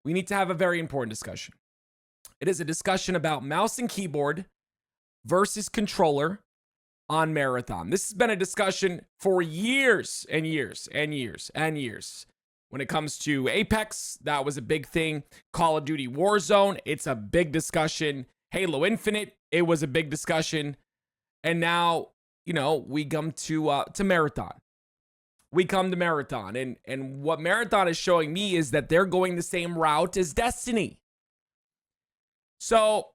we need to have a very important discussion. It is a discussion about mouse and keyboard versus controller on Marathon. This has been a discussion for years and years and years and years. When it comes to Apex, that was a big thing. Call of Duty Warzone, it's a big discussion. Halo Infinite, it was a big discussion. And now, we come to Marathon. We come to Marathon. And what Marathon is showing me is that they're going the same route as Destiny. So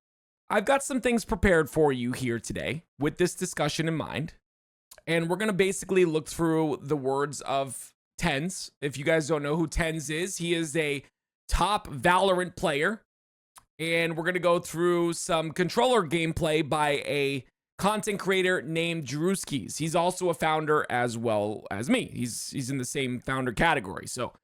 I've got some things prepared for you here today with this discussion in mind. And we're going to basically look through the words of TenZ. If you guys don't know who TenZ is, he is a top Valorant player. And we're going to go through some controller gameplay by a content creator named Drewski. He's also a founder as well as me. He's in the same founder category. So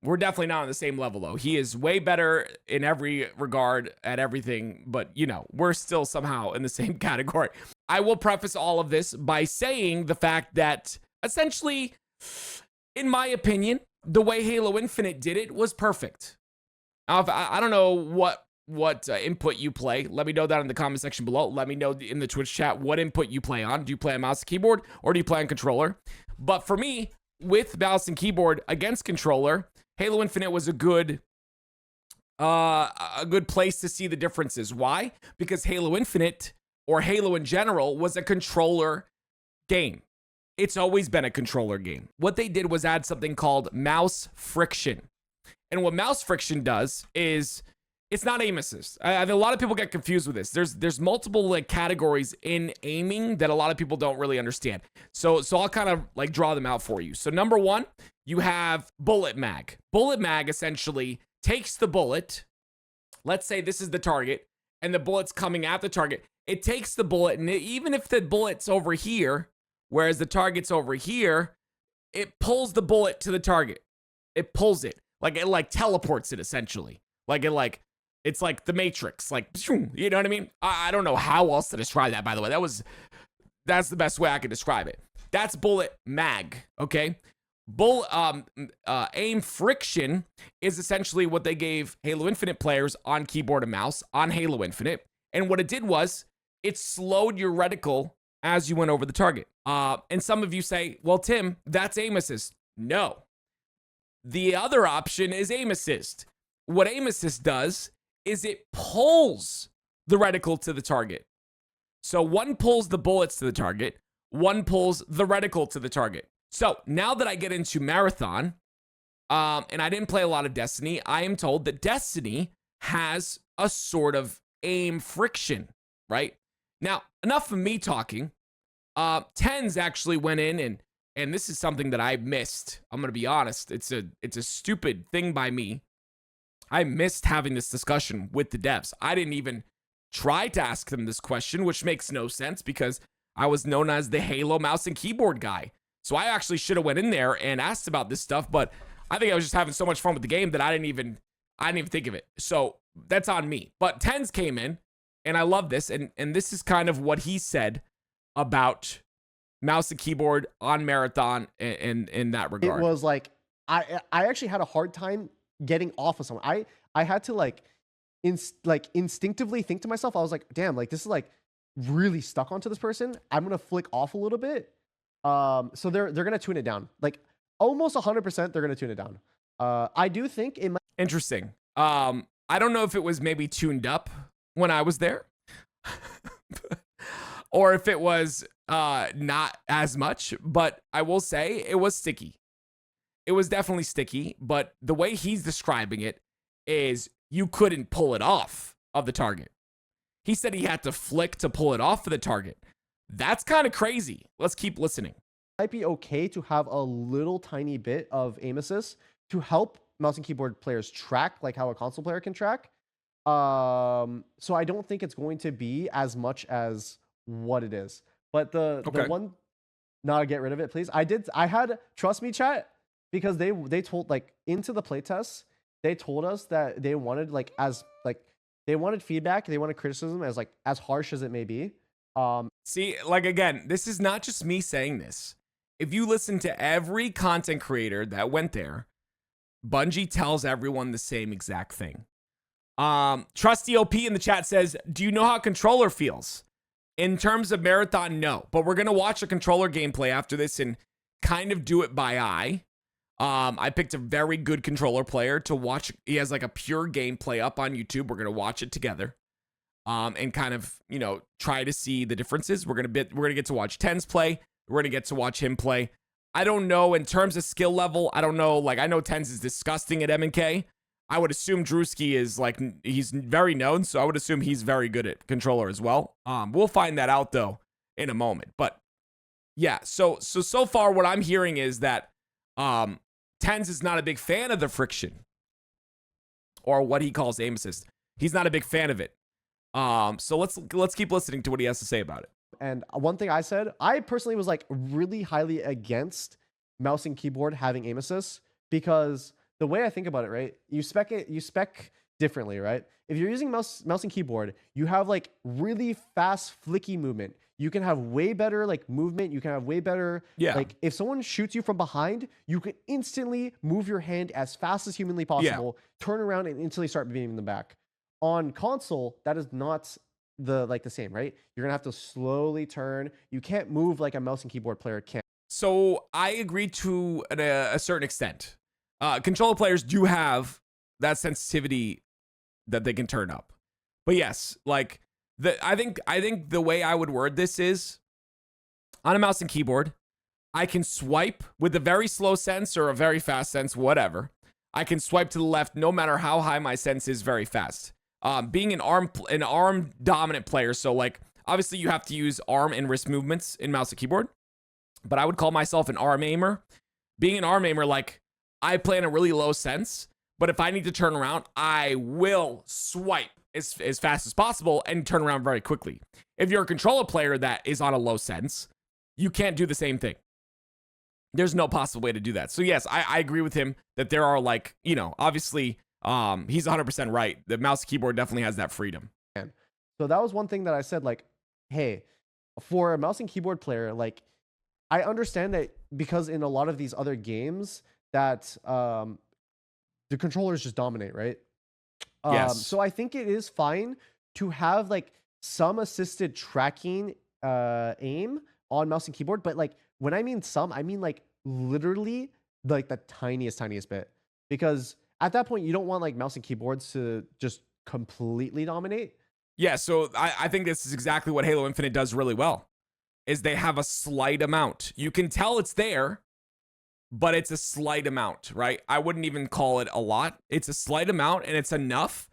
we're definitely not on the same level, though. He is way better in every regard at everything, but, we're still somehow in the same category. I will preface all of this by saying the fact that, essentially, in my opinion, the way Halo Infinite did it was perfect. I don't know what input you play. Let me know that in the comment section below. Let me know in the Twitch chat what input you play on. Do you play on mouse and keyboard, or do you play on controller? But for me, with mouse and keyboard against controller, Halo Infinite was a good place to see the differences. Why? Because Halo Infinite, or Halo in general, was a controller game. It's always been a controller game. What they did was add something called mouse friction. And what mouse friction does is, it's not aim assist. I think a lot of people get confused with this. There's multiple categories in aiming that a lot of people don't really understand. So I'll kind of draw them out for you. So number one, you have bullet mag. Bullet mag essentially takes the bullet. Let's say this is the target, and the bullet's coming at the target. It takes the bullet, and even if the bullet's over here, whereas the target's over here, it pulls the bullet to the target. It pulls it. It teleports it, essentially. It's like the Matrix, you know what I mein? I don't know how else to describe that, by the way. That's the best way I could describe it. That's bullet mag, okay? Aim friction is essentially what they gave Halo Infinite players on keyboard and mouse on Halo Infinite. And what it did was, it slowed your reticle as you went over the target. And some of you say, well, Tim, that's aim assist. No. The other option is aim assist. What aim assist does is it pulls the reticle to the target. So one pulls the bullets to the target, one pulls the reticle to the target. So now that I get into Marathon, and I didn't play a lot of Destiny, I am told that Destiny has a sort of aim friction, right? Now, enough of me talking. TenZ actually went in, and this is something that I missed. I'm going to be honest. It's a stupid thing by me. I missed having this discussion with the devs. I didn't even try to ask them this question, which makes no sense because I was known as the Halo mouse and keyboard guy. So I actually should have went in there and asked about this stuff, but I think I was just having so much fun with the game that I didn't even think of it. So that's on me. But TenZ came in, and I love this, and this is kind of what he said about mouse and keyboard on Marathon in that regard. It was like, I actually had a hard time getting off of someone. I had to instinctively think to myself, I was like, damn, this is really stuck onto this person. I'm gonna flick off a little bit. So they're gonna tune it down. Almost 100% they're gonna tune it down. I do think it might. Interesting. I don't know if it was maybe tuned up when I was there, or if it was not as much, but I will say it was sticky. It was definitely sticky, but the way he's describing it is you couldn't pull it off of the target. He said he had to flick to pull it off of the target. That's kind of crazy. Let's keep listening. Might be okay to have a little tiny bit of aim assist to help mouse and keyboard players track, like how a console player can track. So I don't think it's going to be as much as what it is. But the one, not to get rid of it, please. I had, trust me, chat, because they told, into the playtests, they told us that they wanted they wanted feedback, they wanted criticism as harsh as it may be. See, again, this is not just me saying this. If you listen to every content creator that went there, Bungie tells everyone the same exact thing. Trusty OP in the chat says, do you know how controller feels? In terms of Marathon, no. But we're going to watch a controller gameplay after this and kind of do it by eye. I picked a very good controller player to watch. He has like a pure gameplay up on YouTube. We're going to watch it together. And kind of, you know, try to see the differences. We're going to get to watch TenZ play. We're going to get to watch him play. I don't know in terms of skill level. I don't know. Like, I know TenZ is disgusting at M&K. I would assume Drewski is like, he's very known. So I would assume he's very good at controller as well. We'll find that out though in a moment. But yeah, so far what I'm hearing is that TenZ is not a big fan of the friction or what he calls aim assist. He's not a big fan of it. So let's keep listening to what he has to say about it. And one thing I said, I personally was like really highly against mouse and keyboard having aim assist, because the way I think about it, right? You spec differently, right? If you're using mouse and keyboard, you have like really fast flicky movement. You can have way better like movement. You can have way better, like if someone shoots you from behind, you can instantly move your hand as fast as humanly possible, turn around and instantly start beating them back. On console, that is not the same, right? You're gonna have to slowly turn. You can't move like a mouse and keyboard player can. So I agree to a certain extent. Controller players do have that sensitivity that they can turn up. But yes, like I think the way I would word this is, on a mouse and keyboard, I can swipe with a very slow sense or a very fast sense, whatever. I can swipe to the left no matter how high my sense is very fast. Being an arm dominant player, so like obviously you have to use arm and wrist movements in mouse and keyboard, but I would call myself an arm aimer. Being an arm aimer, like I play in a really low sense, but if I need to turn around, I will swipe as fast as possible and turn around very quickly. If you're a controller player that is on a low sense, you can't do the same thing. There's no possible way to do that. So yes, I agree with him that there are like, you know, obviously he's 100% right. The mouse and keyboard definitely has that freedom. So that was one thing that I said, like, hey, for a mouse and keyboard player, like, I understand that because in a lot of these other games that the controllers just dominate, right? Yes. So I think it is fine to have like some assisted tracking aim on mouse and keyboard, but like when I mean some, I mean like literally like the tiniest bit, because at that point you don't want like mouse and keyboards to just completely dominate. Yeah, so I think this is exactly what Halo Infinite does really well, is they have a slight amount. You can tell it's there, but it's a slight amount, right? I wouldn't even call it a lot. It's a slight amount, and it's enough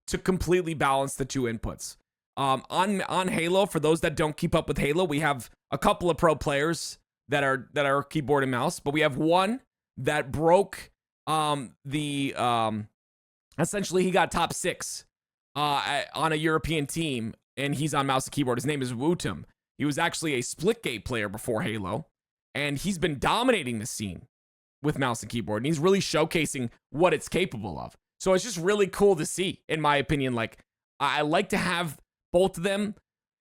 to completely balance the two inputs. On Halo, for those that don't keep up with Halo, we have a couple of pro players that are keyboard and mouse, but we have one that broke essentially he got top 6 on a European team, and he's on mouse and keyboard. His name is Wootum. He was actually a Splitgate player before Halo, and he's been dominating the scene with mouse and keyboard, and he's really showcasing what it's capable of. So it's just really cool to see, in my opinion. Like, I like to have both of them.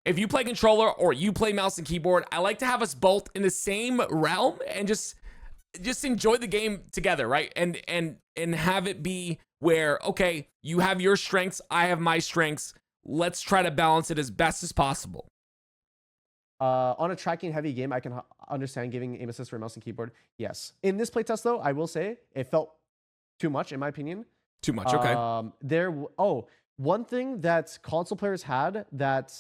If you play controller or you play mouse and keyboard, I like to have us both in the same realm and just enjoy the game together, right? And have it be where, okay, you have your strengths, I have my strengths. Let's try to balance it as best as possible. On a tracking heavy game, I can understand giving aim assist for mouse and keyboard. Yes. In this playtest, though, I will say it felt too much, in my opinion. Too much, okay. One thing that console players had that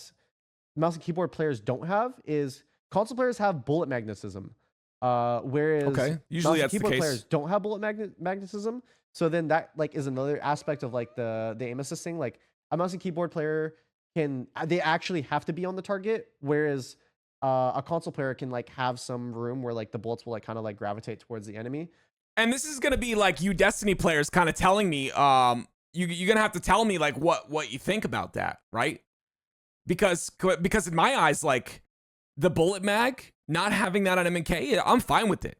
mouse and keyboard players don't have is console players have bullet magnetism. Whereas usually mouse and that's the keyboard case. players don't have bullet magnetism. So then that like is another aspect of like the aim assist thing. Like a mouse and keyboard player they actually have to be on the target, whereas a console player can like have some room where like the bullets will like kind of like gravitate towards the enemy. And this is gonna be like you Destiny players kind of telling me, you're gonna have to tell me like what you think about that, right? Because in my eyes, like the bullet mag, not having that on M&K, I'm fine with it.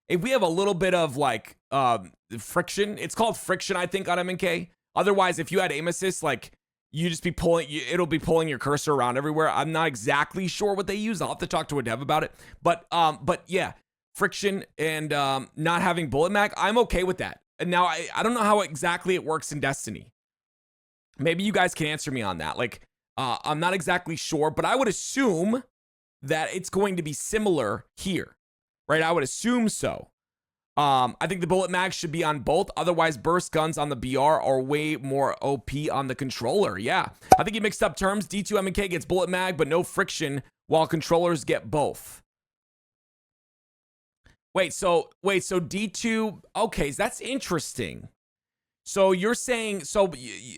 If we have a little bit of like friction, it's called friction, I think, on M&K. Otherwise, if you had aim assist, like you just be it'll be pulling your cursor around everywhere. I'm not exactly sure what they use. I'll have to talk to a dev about it. But yeah, friction and not having bullet mag, I'm okay with that. now I don't know how exactly it works in Destiny. Maybe you guys can answer me on that. Like, I'm not exactly sure, but I would assume that it's going to be similar here, right? I would assume so. I think the bullet mag should be on both. Otherwise, burst guns on the BR are way more OP on the controller. Yeah, I think you mixed up terms. D2 M&K gets bullet mag, but no friction, while controllers get both. Wait, so D2, okay, that's interesting. So you're saying,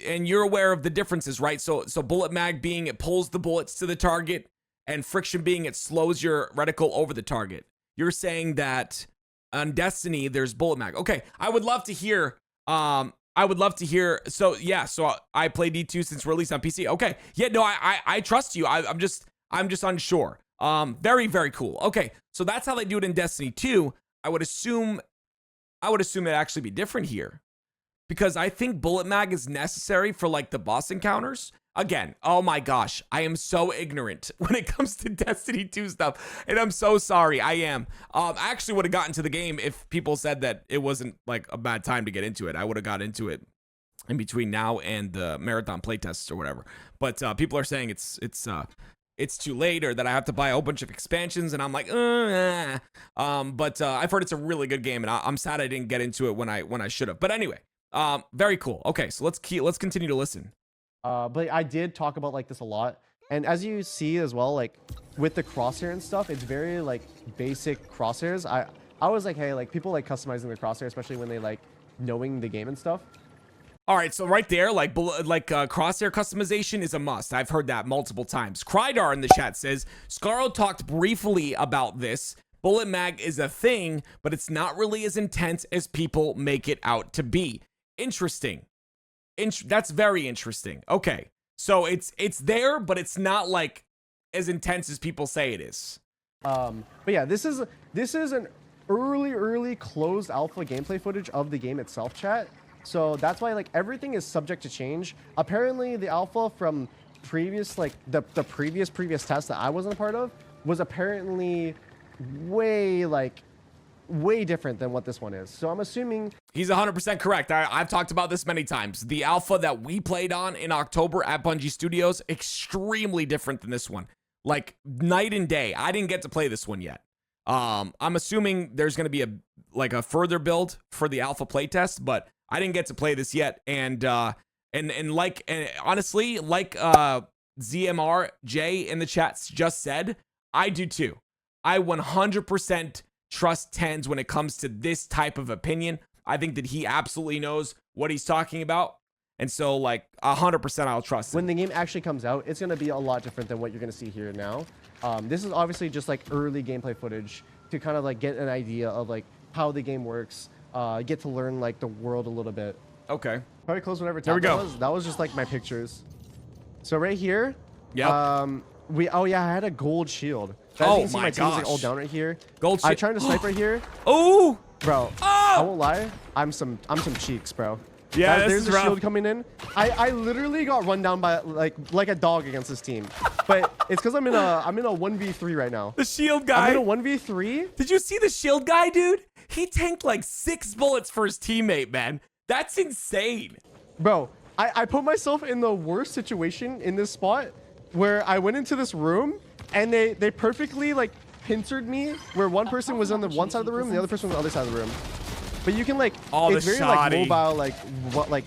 and you're aware of the differences, right? So bullet mag being it pulls the bullets to the target, and friction being it slows your reticle over the target. You're saying that on Destiny there's bullet mag. Okay, I would love to hear. So yeah, so I play D2 since release on PC. Okay, yeah, no, I trust you. I'm just unsure. Very, very cool. Okay, so that's how they do it in Destiny 2. I would assume it'd actually be different here, because I think bullet mag is necessary for like the boss encounters. Again, oh my gosh, I am so ignorant when it comes to Destiny 2 stuff, and I'm so sorry. I am. I actually would have gotten to the game if people said that it wasn't like a bad time to get into it. I would have got into it in between now and the marathon playtests or whatever. But people are saying it's too late, or that I have to buy a whole bunch of expansions, and I'm like, but I've heard it's a really good game, and I'm sad I didn't get into it when I should have. But anyway, very cool. Okay, so let's continue to listen. But I did talk about like this a lot, and as you see as well, like with the crosshair and stuff, it's very like basic crosshairs. I was like, hey, like people like customizing the crosshair, especially when they like knowing the game and stuff. All right, so right there, like crosshair customization is a must. I've heard that multiple times. Krydar in the chat says, Scarro talked briefly about this. Bullet mag is a thing, but it's not really as intense as people make it out to be. Interesting. That's very interesting. Okay, so it's there, but it's not like as intense as people say it is. But yeah, this is an early closed alpha gameplay footage of the game itself, chat. So that's why like everything is subject to change. Apparently the alpha from previous, like the previous test that I wasn't a part of, was apparently way different than what this one is. So I'm assuming he's 100% correct. I've talked about this many times. The alpha that we played on in October at Bungie Studios, extremely different than this one. Like night and day. I didn't get to play this one yet. I'm assuming there's going to be a further build for the alpha playtest, but I didn't get to play this yet, and honestly, like ZMRJ in the chat just said, I do too. I 100% trust TenZ when it comes to this type of opinion. I think that he absolutely knows what he's talking about, and so like 100% I'll trust him. When the game actually comes out, it's going to be a lot different than what you're going to see here now. This is obviously just like early gameplay footage to kind of like get an idea of like how the game works. Get to learn like the world a little bit. Okay. Probably close whatever There we go. That was just like my pictures. So right here, yeah. I had a gold shield. Oh my team's like all down right here. Gold shield. I'm trying to snipe right here. Oh, bro. Oh! I won't lie. I'm some cheeks, bro. Yeah, there's a shield coming in. I literally got run down by like a dog against this team. But it's because I'm in a 1v3 right now. The shield guy. I'm in a 1v3. Did you see the shield guy, dude? He tanked like 6 bullets for his teammate, man. That's insane. Bro, I put myself in the worst situation in this spot where I went into this room and they perfectly like pincered me where one person was on the one side of the room and the other person was on the other side of the room. But you can like, it's very like mobile, like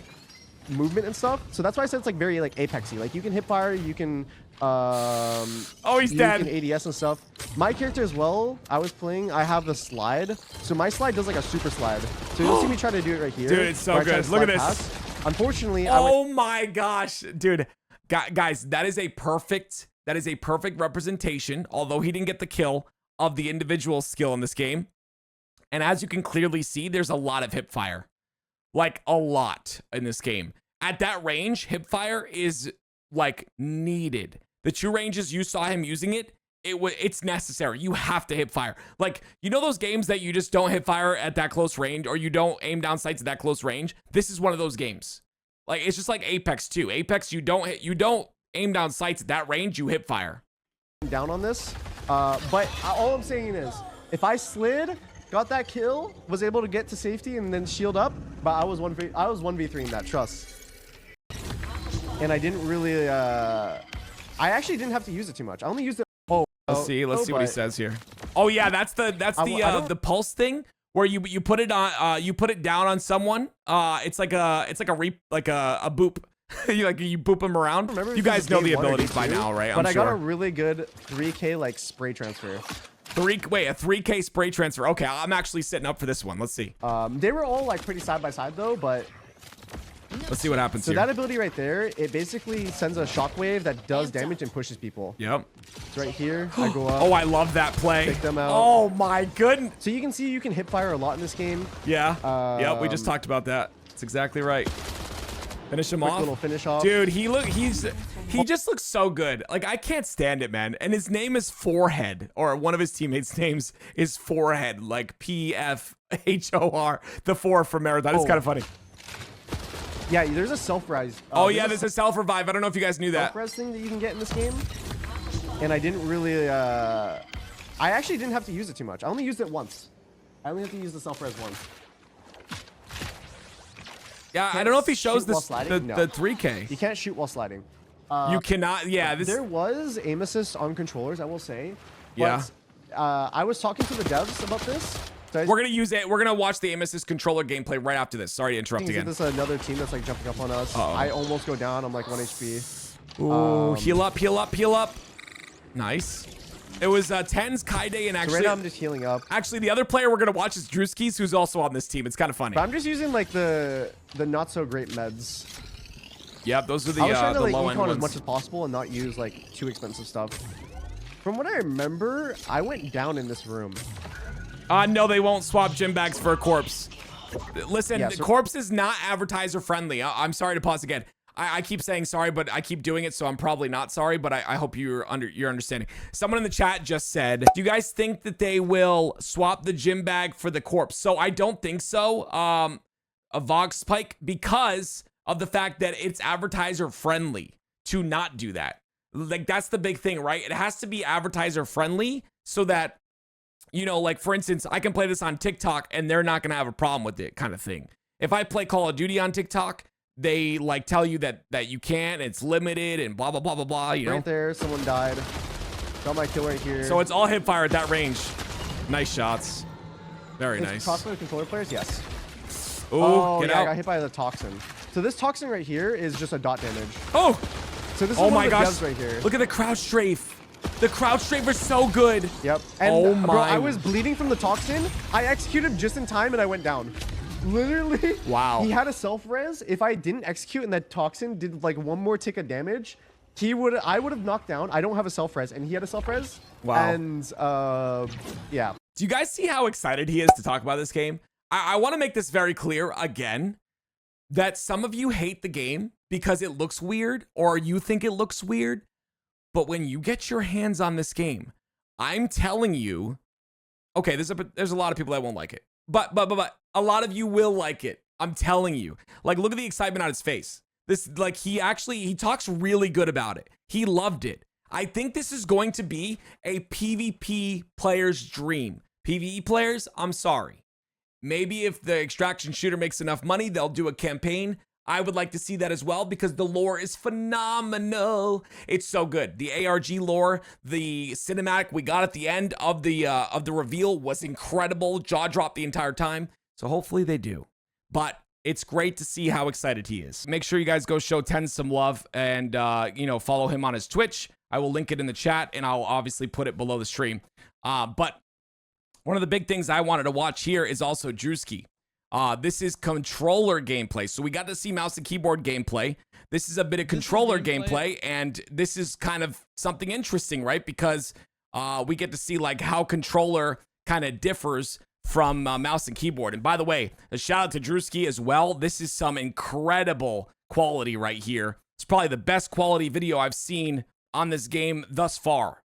movement and stuff. So that's why I said it's like very like Apexy. Like you can hip fire, you can he's dead. You can ADS and stuff. My character as well, I was playing, I have the slide. So my slide does like a super slide. So you'll see me try to do it right here. Dude, it's so good. Look at this. Past. Unfortunately, oh my gosh, dude. Guys, that is a perfect representation, although he didn't get the kill, of the individual skill in this game. And as you can clearly see, there's a lot of hip fire. Like a lot in this game. At that range, hip fire is like needed. The 2 ranges you saw him using it's necessary. You have to hip fire. Like, you know those games that you just don't hip fire at that close range, or you don't aim down sights at that close range? This is one of those games. Like, it's just like Apex 2. Apex, you don't aim down sights at that range, you hip fire. Down on this, but all I'm saying is, if I slid got that kill, was able to get to safety and then shield up, but I was 1v3 in that, trust. And I didn't really, I actually didn't have to use it too much. I only used it. Let's see what he says here. Oh yeah, that's the pulse thing where you put it on you put it down on someone. It's like a boop. you boop them around. You guys know the abilities by now, right? But I got a really good 3K like spray transfer. A 3K spray transfer. Okay, I'm actually sitting up for this one. Let's see. They were all like pretty side by side though, but let's see what happens so here. that ability right there, it basically sends a shockwave that does damage and pushes people. Yep. It's right here. I go up. Oh, I love that play. Pick them out. Oh my goodness. So you can see you can hip fire a lot in this game. Yeah. Yep. We just talked about that. That's exactly right. Finish him off. Little finish off. Dude, he just looks so good. Like, I can't stand it, man. And his name is Forehead, or one of his teammates' names is Forehead, like PFHOR, the 4 for Marathon. It's kind of funny. Yeah, there's a self-rise. Oh yeah, there's a self-revive. I don't know if you guys knew that. Self-res thing that you can get in this game. And I didn't really, I actually didn't have to use it too much. I only used it once. I only have to use the self-res once. Yeah, I don't know if he shows the 3K. You can't shoot while sliding. You cannot. Yeah, there was aim assist on controllers, I will say. Yeah. I was talking to the devs about this. So we're gonna use it. We're gonna watch the aim assist controller gameplay right after this. Sorry to interrupt again. This is another team that's like jumping up on us. I almost go down. I'm like 1 HP. Ooh, heal up, heal up, heal up. Nice. It was TenZ, Kaide, and actually. So right now I'm just healing up. Actually, the other player we're gonna watch is Drewski, who's also on this team. It's kind of funny. But I'm just using like the not so great meds. Yep, those are the I was trying to like low end econ ones. as much as possible and not use like too expensive stuff. From what I remember, I went down in this room. No, they won't swap gym bags for a corpse. Listen, Yeah, the corpse is not advertiser friendly. I'm sorry to pause again. I keep saying sorry, but I keep doing it, so I'm probably not sorry, but I hope you're understanding. Someone in the chat just said, do you guys think that they will swap the gym bag for the corpse? So I don't think so, a Vox Spike, because of the fact that it's advertiser friendly to not do that. Like, that's the big thing, right? It has to be advertiser friendly so that, you know, like, for instance, I can play this on TikTok and they're not going to have a problem with it, kind of thing. If I play Call of Duty on TikTok, they like tell you that you can't, it's limited and blah, blah, blah, blah, blah, you know? Right there, someone died. Got my kill right here. So it's all hip fire at that range. Nice shots. Very nice. Crossbow controller players? Yes. Ooh, oh, get yeah, out. I got hit by the toxin. So this toxin right here is just a dot damage. Oh! So this is Oh one my of the gosh. devs right here. Look at the crouch strafe. The crouch strafe is so good. Yep. And oh my. bro, I was bleeding from the toxin. I executed just in time and I went down. Literally. Wow. He had a self-res. If I didn't execute and that toxin did like one more tick of damage, I would have knocked down. I don't have a self-res and he had a self-res. Wow. And yeah. Do you guys see how excited he is to talk about this game? I want to make this very clear again, that some of you hate the game because it looks weird or you think it looks weird. But when you get your hands on this game, I'm telling you, okay, there's a lot of people that won't like it, but a lot of you will like it. I'm telling you. Like, look at the excitement on his face. This, like, he talks really good about it. He loved it. I think this is going to be a PvP player's dream. PvE players, I'm sorry. Maybe if the extraction shooter makes enough money, they'll do a campaign. I would like to see that as well because the lore is phenomenal. It's so good. The ARG lore, the cinematic we got at the end of the reveal was incredible. Jaw dropped the entire time. So hopefully they do. But it's great to see how excited he is. Make sure you guys go show TenZ some love and follow him on his Twitch. I will link it in the chat and I'll obviously put it below the stream. But one of the big things I wanted to watch here is also Drewski. This is controller gameplay. So we got to see mouse and keyboard gameplay. This is a bit of controller gameplay, and this is kind of something interesting, right? Because we get to see like how controller kind of differs from mouse and keyboard. And by the way, a shout out to Drewski as well. This is some incredible quality right here. It's probably the best quality video I've seen on this game thus far.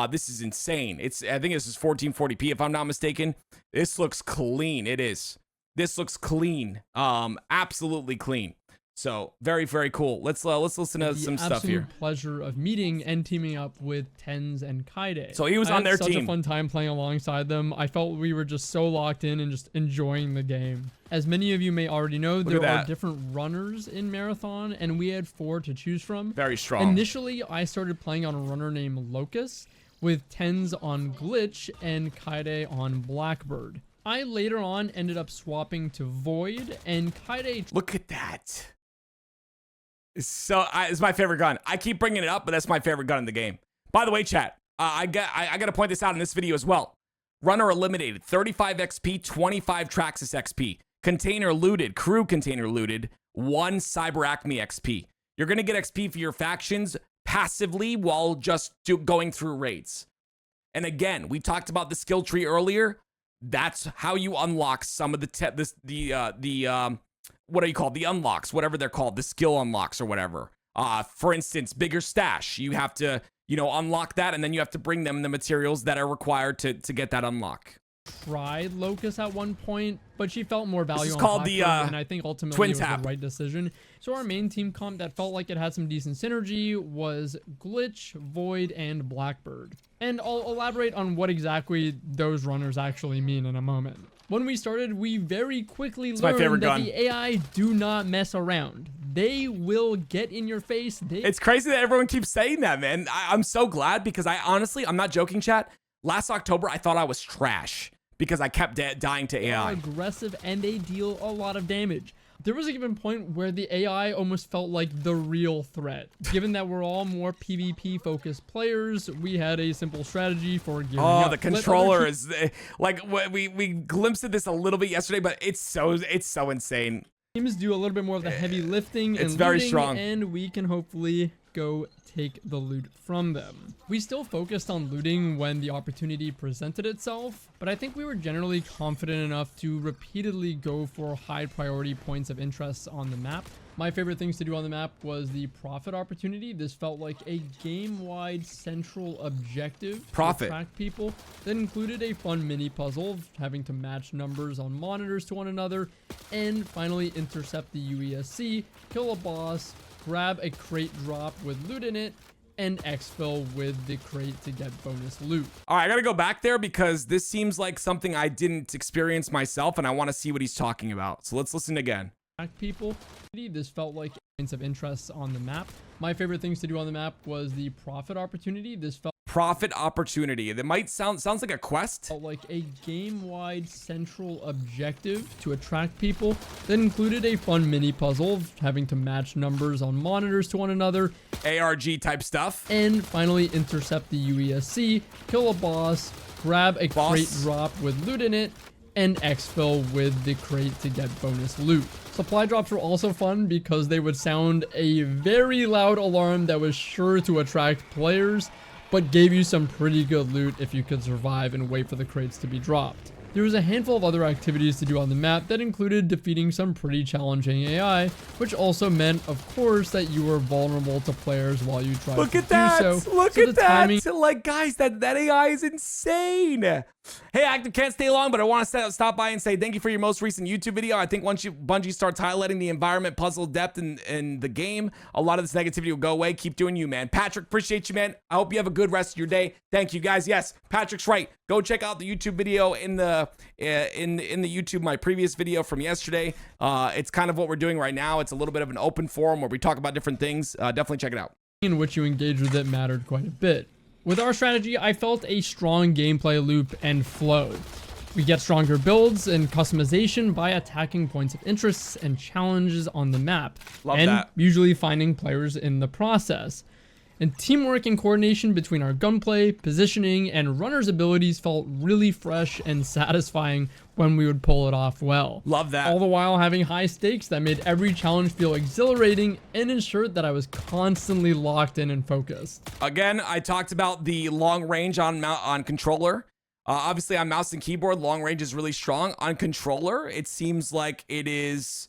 This is insane. I think this is 1440p if I'm not mistaken. This looks clean. It is. This looks clean. Absolutely clean. So very, very cool. Let's listen to some stuff here. The pleasure of meeting and teaming up with TenZ and Kaide. So he was on their team. Such a fun time playing alongside them. I felt we were just so locked in and just enjoying the game. As many of you may already know, there are different runners in Marathon, and we had 4 to choose from. Very strong. Initially, I started playing on a runner named Locust, with TenZ on Glitch and Kaide on Blackbird. I later on ended up swapping to Void, and Kaide... Look at that. It's my favorite gun. I keep bringing it up, but that's my favorite gun in the game. By the way, chat, I got to point this out in this video as well. Runner eliminated, 35 XP, 25 Traxxas XP. Container looted, crew container looted, 1 Cyber Acme XP. You're going to get XP for your factions passively while just going through raids. And again, we talked about the skill tree earlier. That's how you unlock some of the what are you called? The unlocks, whatever they're called, the skill unlocks or whatever. For instance, bigger stash. You have to, unlock that, and then you have to bring them the materials that are required to get that unlock. Tried Locust at one point, but she felt more value This is on called the and I think ultimately twin it was tap. the right decision. So our main team comp that felt like it had some decent synergy was Glitch, Void, and Blackbird. And I'll elaborate on what exactly those runners actually mean in a moment. When we started, we very quickly learned that the AI do not mess around. They will get in your face. It's crazy that everyone keeps saying that, man. I'm so glad, because I'm not joking, chat. Last October, I thought I was trash because I kept dying to AI. Aggressive, and they deal a lot of damage. There was a given point where the AI almost felt like the real threat. Given that we're all more PvP focused players, we had a simple strategy for gearing up. The controller is like, we glimpsed at this a little bit yesterday, but it's so insane. Teams do a little bit more of the heavy lifting and it's very strong, and we can hopefully go take the loot from them. We still focused on looting when the opportunity presented itself, but I think we were generally confident enough to repeatedly go for high priority points of interest on the map. My favorite things to do on the map was the profit opportunity. This felt like a game-wide central objective to attract people that included a fun mini puzzle of having to match numbers on monitors to one another, and finally intercept the UESC, kill a boss, grab a crate drop with loot in it, and exfil with the crate to get bonus loot. All right, I gotta go back there because this seems like something I didn't experience myself, and I want to see what he's talking about. So let's listen again. People, this felt like points of interest on the map. My favorite things to do on the map was the profit opportunity. This felt profit opportunity. That might sounds like a quest. Felt like a game-wide central objective to attract people that included a fun mini puzzle of having to match numbers on monitors to one another. ARG type stuff. And finally intercept the UESC, kill a boss, grab a crate drop with loot in it, and exfil with the crate to get bonus loot. Supply drops were also fun because they would sound a very loud alarm that was sure to attract players, but gave you some pretty good loot if you could survive and wait for the crates to be dropped. There was a handful of other activities to do on the map that included defeating some pretty challenging AI, which also meant, of course, that you were vulnerable to players while you tried to do so. Look at that! Like, guys, that AI is insane! Hey, Active, can't stay long, but I want to stop by and say thank you for your most recent YouTube video. I think once Bungie starts highlighting the environment, puzzle depth in the game, a lot of this negativity will go away. Keep doing you, man. Patrick, appreciate you, man. I hope you have a good rest of your day. Thank you, guys. Yes, Patrick's right. Go check out the YouTube video in the YouTube, my previous video from yesterday. It's kind of what we're doing right now. It's a little bit of an open forum where we talk about different things. Definitely check it out. In which you engage with it mattered quite a bit. With our strategy, I felt a strong gameplay loop and flow. We get stronger builds and customization by attacking points of interest and challenges on the map, usually finding players in the process. And teamwork and coordination between our gunplay, positioning, and runners' abilities felt really fresh and satisfying when we would pull it off well. Love that. All the while having high stakes that made every challenge feel exhilarating and ensured that I was constantly locked in and focused. Again, I talked about the long range on controller. Obviously, on mouse and keyboard, long range is really strong. On controller, it seems like it is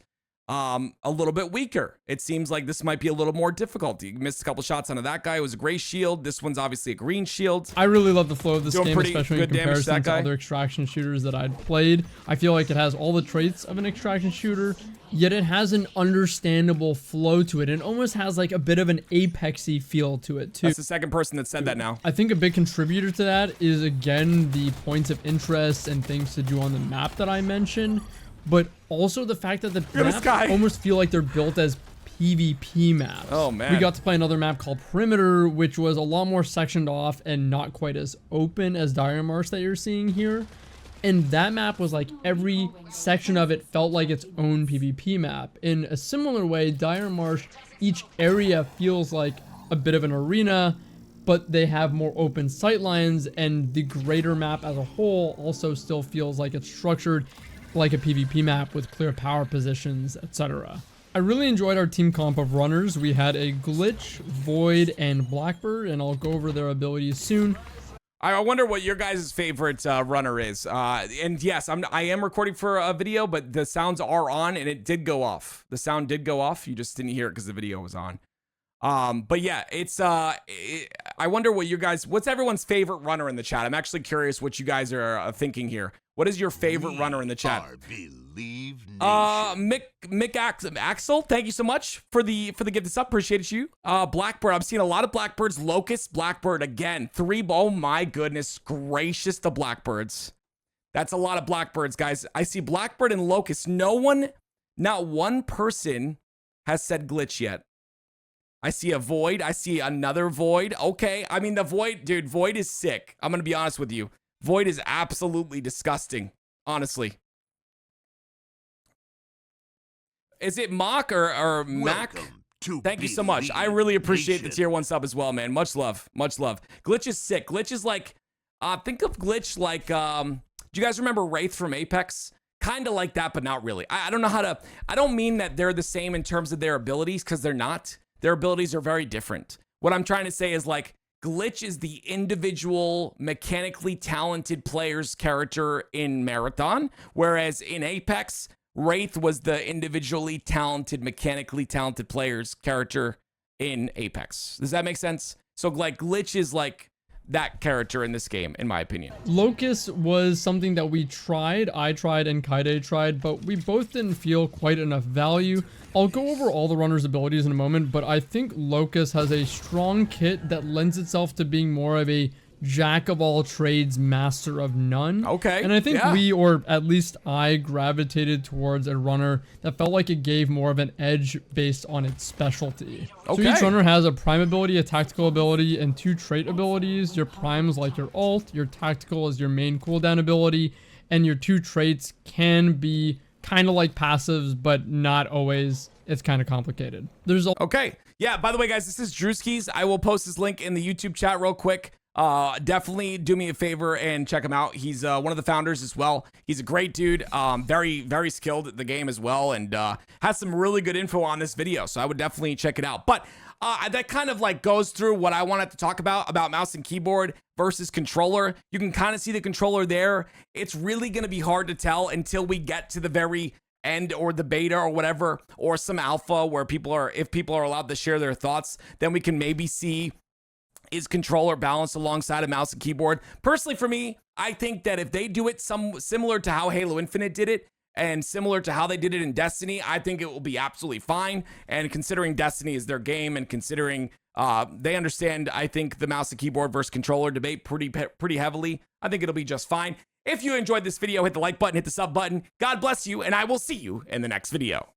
a little bit weaker. It seems like this might be a little more difficult. You missed a couple shots onto that guy. It was a gray shield. This one's obviously a green shield. I really love the flow of this Doing game, pretty especially in good damage to comparison that to guy. other extraction shooters that I'd played. I feel like it has all the traits of an extraction shooter, yet it has an understandable flow to it. It almost has like a bit of an Apex-y feel to it too. That's the second person that said that now. I think a big contributor to that is, again, the points of interest and things to do on the map that I mentioned, but also the fact that the at this maps guy. almost feel like they're built as PvP maps. Oh, man. We got to play another map called Perimeter, which was a lot more sectioned off and not quite as open as Dire Marsh that you're seeing here. And that map was like every section of it felt like its own PvP map. In a similar way, Dire Marsh, each area feels like a bit of an arena, but they have more open sightlines, and the greater map as a whole also still feels like it's structured like a PvP map with clear power positions, etc. I really enjoyed our team comp of runners. We had a Glitch, Void, and Blackbird, and I'll go over their abilities soon. I wonder what your guys' favorite runner is. And yes, I am recording for a video, but the sounds are on, and it did go off. The sound did go off. You just didn't hear it because the video was on. But yeah, it's I wonder what what's everyone's favorite runner in the chat? I'm actually curious what you guys are thinking here. What is your favorite runner in the chat? Mick Axel, thank you so much for the gift up. Appreciate you. Blackbird, I'm seeing a lot of Blackbirds. Locust, Blackbird again. 3. Oh my goodness gracious, the Blackbirds. That's a lot of Blackbirds, guys. I see Blackbird and Locust. Not one person has said Glitch yet. I see a Void. I see another Void. Okay. I mean, the Void, dude, Void is sick. I'm going to be honest with you. Void is absolutely disgusting, honestly. Is it Mock or Mac? Thank you so much. I really appreciate the tier 1 sub as well, man. Much love. Much love. Glitch is sick. Glitch is like, think of Glitch like, do you guys remember Wraith from Apex? Kind of like that, but not really. I don't know how to, I don't mean that they're the same in terms of their abilities, because they're not. Their abilities are very different. What I'm trying to say is like, Glitch is the individual mechanically talented player's character in Marathon, whereas in Apex, Wraith was the individually talented, mechanically talented player's character in Apex. Does that make sense? So like Glitch is like that character in this game, in my opinion. Locust was something that we tried, I tried and Kaide tried, but we both didn't feel quite enough value. I'll go over all the runner's abilities in a moment, but I think Locust has a strong kit that lends itself to being more of a jack of all trades, master of none. Okay. And I think we, or at least I, gravitated towards a runner that felt like it gave more of an edge based on its specialty. Okay. So each runner has a prime ability, a tactical ability, and 2 trait abilities. Your prime is like your ult, your tactical is your main cooldown ability, and your 2 traits can be kind of like passives, but not always. It's kind of complicated. There's Okay. Yeah, by the way, guys, this is Drewski's. I will post his link in the YouTube chat real quick. Definitely do me a favor and check him out. He's one of the founders as well. He's a great dude, very, very skilled at the game as well, and has some really good info on this video, so I would definitely check it out. But that kind of like goes through what I wanted to talk about mouse and keyboard versus controller. You can kind of see the controller there. It's really going to be hard to tell until we get to the very end, or the beta or whatever, or some alpha where if people are allowed to share their thoughts, then we can maybe see, is controller balanced alongside a mouse and keyboard. Personally, for me, I think that if they do it similar to how Halo Infinite did it, and similar to how they did it in Destiny, I think it will be absolutely fine. And considering Destiny is their game, and considering they understand, I think, the mouse and keyboard versus controller debate pretty heavily, I think it'll be just fine. If you enjoyed this video, hit the like button, hit the sub button. God bless you, and I will see you in the next video.